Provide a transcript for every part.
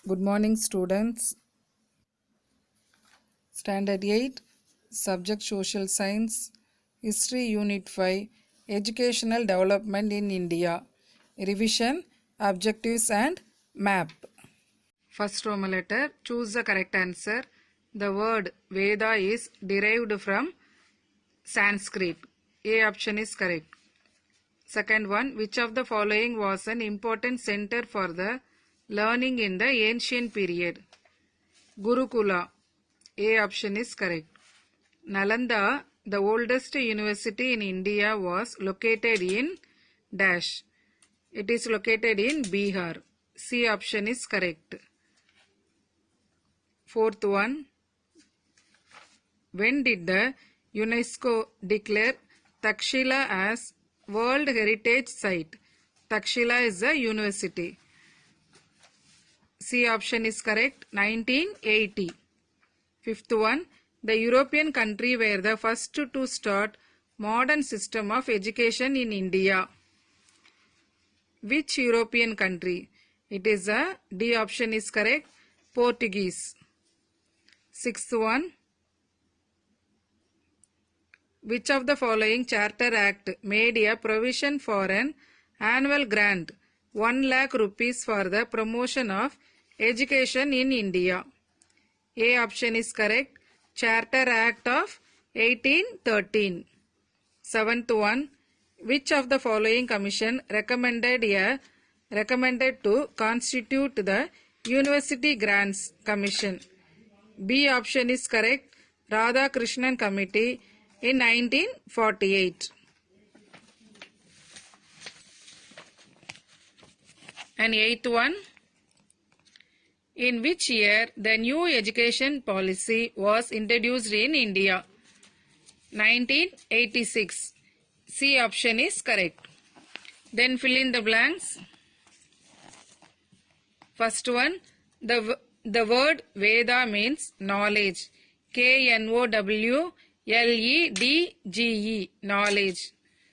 Good morning, students. Standard 8, Subject Social Science, History Unit 5, Educational Development in India. Revision, Objectives and Map. First Roman letter, choose the correct answer. The word Veda is derived from Sanskrit. A option is correct. Second one, which of the following was an important center for the learning in the ancient period? Gurukula. A option is correct. Nalanda, the oldest university in India, was located in dash. It is located in Bihar. C option is correct. Fourth one, when did the UNESCO declare Takshila as World Heritage Site? Takshila is a university. C option is correct. 1980. Fifth one, the European country were the first to start modern system of education in India. Which European country? It is a D option is correct. Portuguese. Sixth one, which of the following Charter Act made a provision for an annual grant 1 lakh rupees for the promotion of education in India? A option is correct. Charter Act of 1813. Seventh one, which of the following commission recommended to constitute the University Grants Commission? B option is correct. Radhakrishnan Committee in 1948. And eighth one, in which year the new education policy was introduced in India? 1986. C option is correct. Then fill in the blanks. First one, the word Veda means knowledge. Knowledge, knowledge.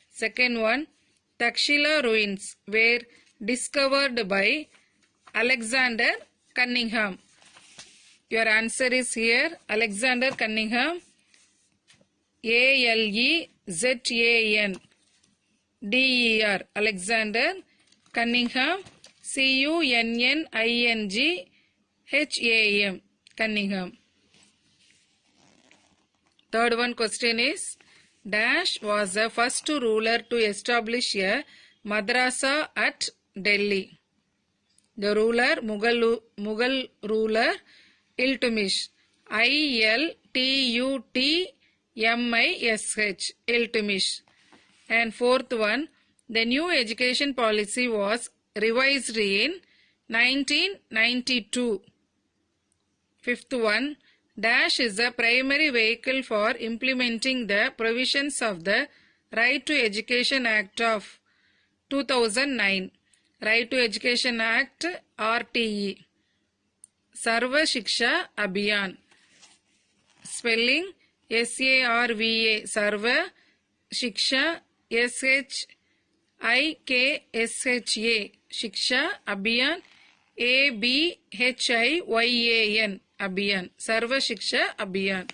Second one, Takshila ruins were discovered by Alexander Cunningham. Your answer is here, Alexander Cunningham. Alexander, Alexander Cunningham. Cunningham, Cunningham. Third one question is, dash was the first ruler to establish a madrasa at Delhi. The ruler, Mughal ruler Iltutmish. Iltutmish. Iltutmish. And fourth one, the new education policy was revised in 1992. Fifth one, dash is the primary vehicle for implementing the provisions of the Right to Education Act of 2009. Right to Education Act RTE. Sarva Shiksha Abhiyan. Spelling SARVA. Sarva Shiksha SHIKSHA. Shiksha Abhiyan. ABHIYAN. Abhiyan. Sarva Shiksha Abhiyan.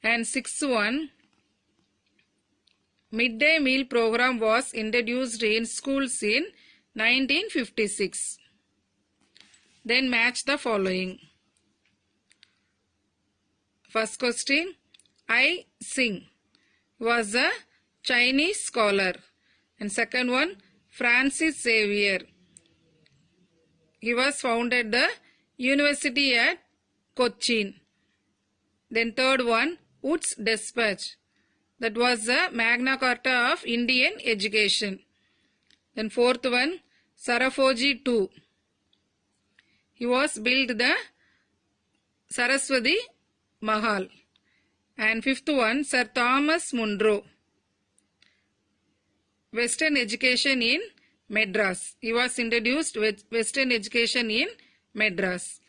And sixth one, midday meal program was introduced in schools in 1956. Then match the following. First question, I Sing was a Chinese scholar. And second one, Francis Xavier. He was founded the university at Cochin. Then third one, Wood's Dispatch. That was the Magna Carta of Indian education. Then fourth one, Saraswati II. He was built the Saraswati Mahal. And fifth one, Sir Thomas Munro. Western education in Madras. He was introduced with Western education in Madras.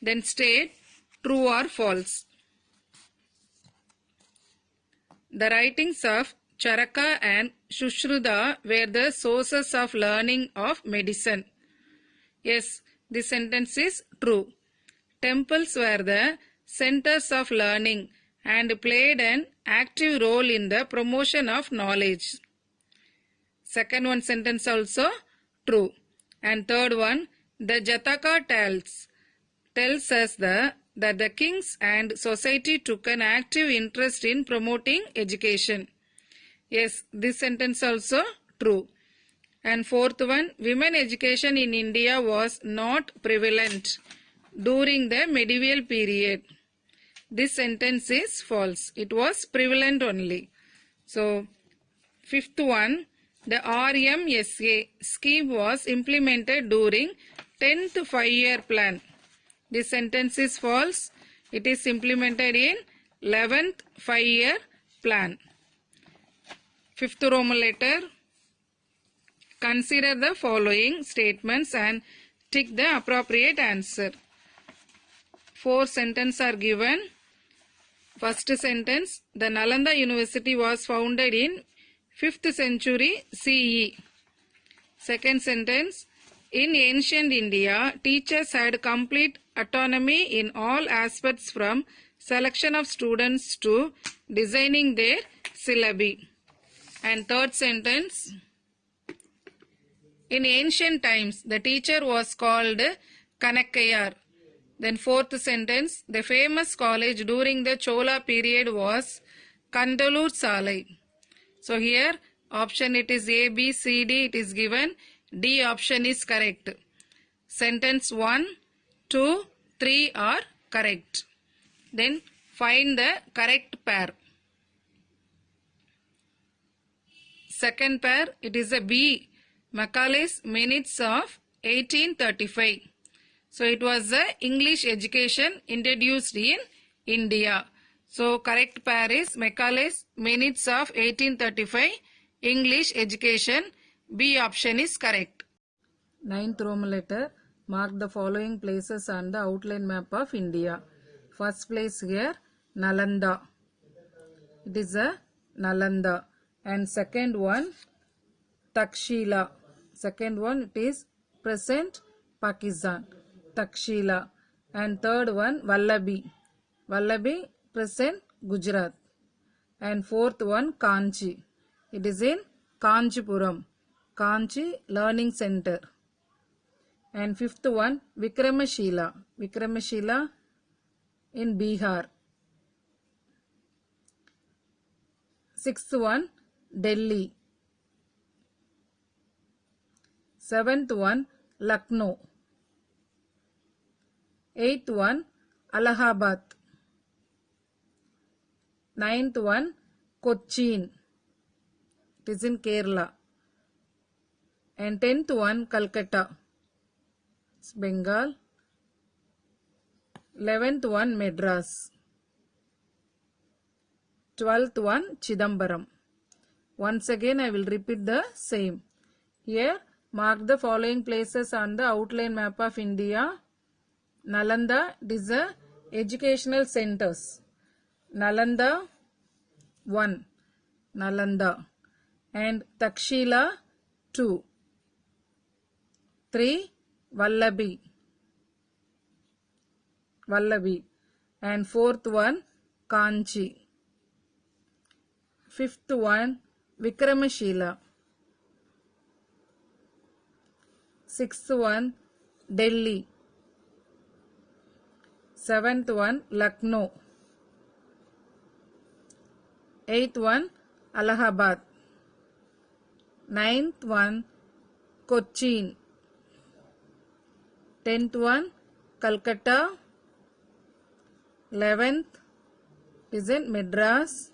Then state true or false. The writings of Charaka and Sushruta were the sources of learning of medicine. Yes, This sentence is true. Temples were the centers of learning and played an active role in the promotion of knowledge. Second one sentence also true. And third one, the Jataka tells us that the kings and society took an active interest in promoting education. Yes, this sentence also true. And fourth one, women education in India was not prevalent during the medieval period. This sentence is false. It was prevalent only. So, fifth one, the RMSA scheme was implemented during 10th 5-year plan. This sentence is false. It is implemented in 11th 5-year plan. Fifth Roman letter. Consider the following statements and tick the appropriate answer. 4 sentences are given. First sentence, the Nalanda University was founded in 5th century CE. Second sentence, in ancient India, teachers had complete autonomy in all aspects from selection of students to designing their syllabi. And third sentence, in ancient times, the teacher was called Kanakkayar. Then fourth sentence, the famous college during the Chola period was Kandalur Salai. So here option it is A, B, C, D it is given. D option is correct. Sentence 1, 2, 3 are correct. Then find the correct pair. Second pair, it is a B. Macaulay's Minutes of 1835. So it was the English education introduced in India. So correct pair is Macaulay's Minutes of 1835, English education. B option is correct. Ninth Roman letter. Mark the following places on the outline map of India. First place here, Nalanda. It is a Nalanda. And second one, Takshila. Second one, it is present Pakistan. Takshila. And third one, Vallabi. Vallabi, present Gujarat. And fourth one, Kanchi. It is in Kanchipuram. Kanchi Learning Center. And fifth one, Vikramashila. Vikramashila in Bihar. Sixth one, Delhi. Seventh one, Lucknow. Eighth one, Allahabad. Ninth one, Cochin. It is in Kerala. And 10th one, Calcutta. It's Bengal. 11th one, Madras. 12th one, Chidambaram. Once again, I will repeat the same. Here, mark the following places on the outline map of India. Nalanda, it is a educational centers. Nalanda 1. Nalanda. And Takshila 2. 3. Vallabi. Vallabi. And fourth one, Kanchi. Fifth one, Vikramashila. Sixth one, Delhi. Seventh one, Lucknow. Eighth one, Allahabad. Ninth one, Cochin. 10th one, Calcutta. 11th is in Madras.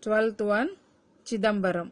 12th one, Chidambaram.